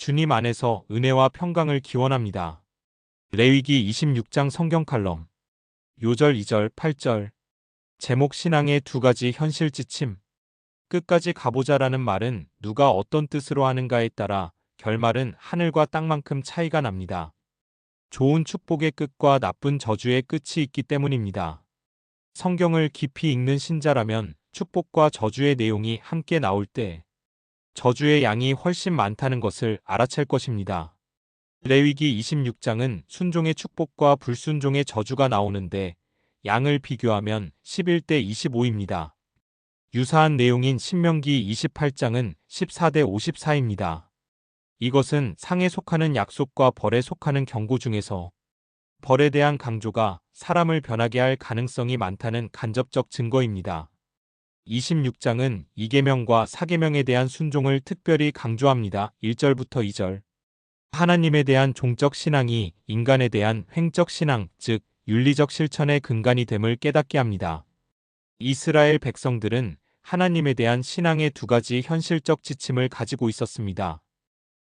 주님 안에서 은혜와 평강을 기원합니다. 레위기 26장 성경 칼럼. 요절 2절 8절. 제목 신앙의 두 가지 현실 지침. 끝까지 가보자라는 말은 누가 어떤 뜻으로 하는가에 따라 결말은 하늘과 땅만큼 차이가 납니다. 좋은 축복의 끝과 나쁜 저주의 끝이 있기 때문입니다. 성경을 깊이 읽는 신자라면 축복과 저주의 내용이 함께 나올 때 저주의 양이 훨씬 많다는 것을 알아챌 것입니다. 레위기 26장은 순종의 축복과 불순종의 저주가 나오는데 양을 비교하면 11대 25입니다. 유사한 내용인 신명기 28장은 14대 54입니다. 이것은 상에 속하는 약속과 벌에 속하는 경고 중에서 벌에 대한 강조가 사람을 변하게 할 가능성이 많다는 간접적 증거입니다. 26장은 이계명과 사계명에 대한 순종을 특별히 강조합니다. 1절부터 2절. 하나님에 대한 종적 신앙이 인간에 대한 횡적 신앙, 즉 윤리적 실천의 근간이 됨을 깨닫게 합니다. 이스라엘 백성들은 하나님에 대한 신앙의 두 가지 현실적 지침을 가지고 있었습니다.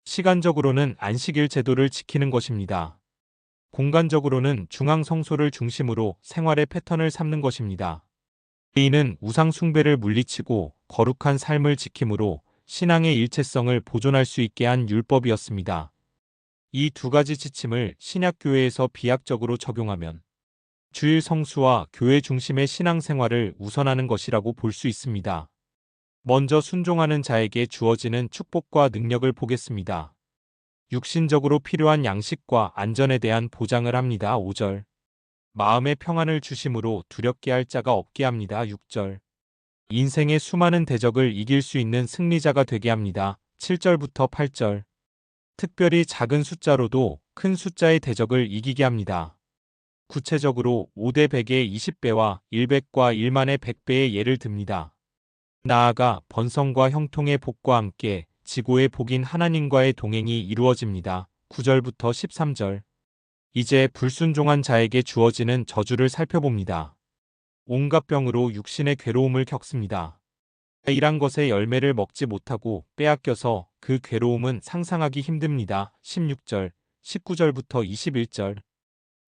시간적으로는 안식일 제도를 지키는 것입니다. 공간적으로는 중앙 성소를 중심으로 생활의 패턴을 삼는 것입니다. 이는 우상 숭배를 물리치고 거룩한 삶을 지킴으로 신앙의 일체성을 보존할 수 있게 한 율법이었습니다. 이 두 가지 지침을 신약교회에서 비약적으로 적용하면 주일 성수와 교회 중심의 신앙생활을 우선하는 것이라고 볼 수 있습니다. 먼저 순종하는 자에게 주어지는 축복과 능력을 보겠습니다. 육신적으로 필요한 양식과 안전에 대한 보장을 합니다. 5절. 마음의 평안을 주심으로 두렵게 할 자가 없게 합니다. 6절. 인생의 수많은 대적을 이길 수 있는 승리자가 되게 합니다. 7절부터 8절. 특별히 작은 숫자로도 큰 숫자의 대적을 이기게 합니다. 구체적으로 5대 100의 20배와 100과 1만의 100배의 예를 듭니다. 나아가 번성과 형통의 복과 함께 지고의 복인 하나님과의 동행이 이루어집니다. 9절부터 13절. 이제 불순종한 자에게 주어지는 저주를 살펴봅니다. 온갖 병으로 육신의 괴로움을 겪습니다. 일한 것의 열매를 먹지 못하고 빼앗겨서 그 괴로움은 상상하기 힘듭니다. 16절, 19절부터 21절.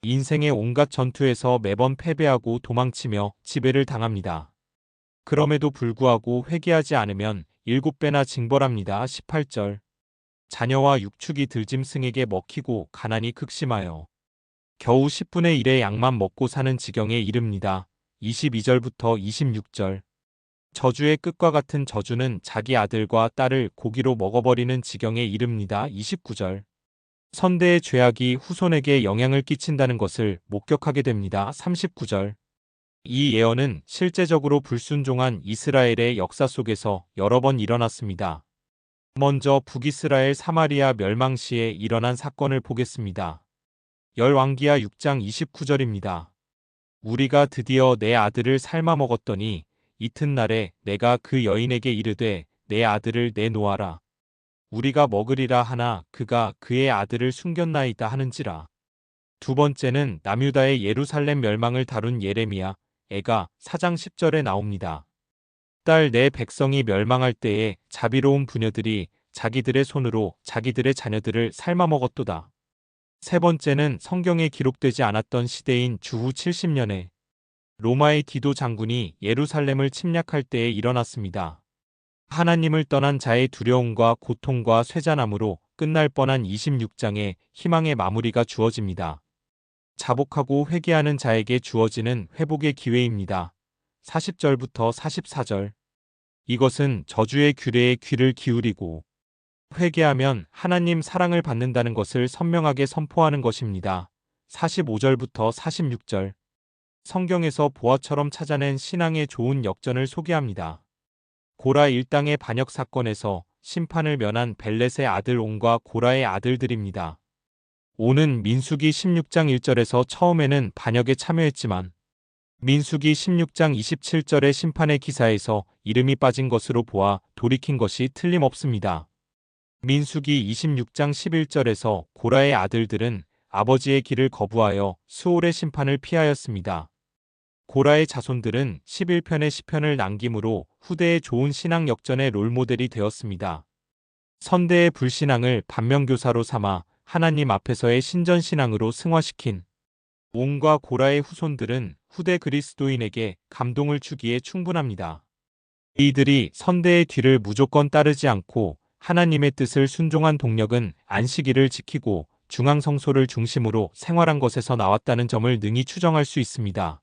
인생의 온갖 전투에서 매번 패배하고 도망치며 지배를 당합니다. 그럼에도 불구하고 회개하지 않으면 7배나 징벌합니다. 18절. 자녀와 육축이 들짐승에게 먹히고 가난이 극심하여 겨우 10분의 1의 양만 먹고 사는 지경에 이릅니다. 22절부터 26절. 저주의 끝과 같은 저주는 자기 아들과 딸을 고기로 먹어버리는 지경에 이릅니다. 29절. 선대의 죄악이 후손에게 영향을 끼친다는 것을 목격하게 됩니다. 39절. 이 예언은 실제적으로 불순종한 이스라엘의 역사 속에서 여러 번 일어났습니다. 먼저 북이스라엘 사마리아 멸망 시에 일어난 사건을 보겠습니다. 열왕기하 6장 29절입니다. 우리가 드디어 내 아들을 삶아 먹었더니 이튿날에 내가 그 여인에게 이르되 내 아들을 내놓아라. 우리가 먹으리라 하나 그가 그의 아들을 숨겼나이다 하는지라. 두 번째는 남유다의 예루살렘 멸망을 다룬 예레미야 애가 4장 10절에 나옵니다. 딸 내 백성이 멸망할 때에 자비로운 부녀들이 자기들의 손으로 자기들의 자녀들을 삶아 먹었도다. 세 번째는 성경에 기록되지 않았던 시대인 주후 70년에 로마의 디도 장군이 예루살렘을 침략할 때에 일어났습니다. 하나님을 떠난 자의 두려움과 고통과 쇠잔함으로 끝날 뻔한 26장에 희망의 마무리가 주어집니다. 자복하고 회개하는 자에게 주어지는 회복의 기회입니다. 40절부터 44절. 이것은 저주의 규례에 귀를 기울이고 회개하면 하나님 사랑을 받는다는 것을 선명하게 선포하는 것입니다. 45절부터 46절. 성경에서 보화처럼 찾아낸 신앙의 좋은 역전을 소개합니다. 고라 일당의 반역 사건에서 심판을 면한 벨렛의 아들 온과 고라의 아들들입니다. 온은 민수기 16장 1절에서 처음에는 반역에 참여했지만 민수기 16장 27절의 심판의 기사에서 이름이 빠진 것으로 보아 돌이킨 것이 틀림없습니다. 민수기 26장 11절에서 고라의 아들들은 아버지의 길을 거부하여 스올의 심판을 피하였습니다. 고라의 자손들은 11편의 시편을 남김으로 후대의 좋은 신앙 역전의 롤모델이 되었습니다. 선대의 불신앙을 반면교사로 삼아 하나님 앞에서의 신전신앙으로 승화시킨 옹과 고라의 후손들은 후대 그리스도인에게 감동을 주기에 충분합니다. 이들이 선대의 뒤를 무조건 따르지 않고 하나님의 뜻을 순종한 동력은 안식일을 지키고 중앙성소를 중심으로 생활한 것에서 나왔다는 점을 능히 추정할 수 있습니다.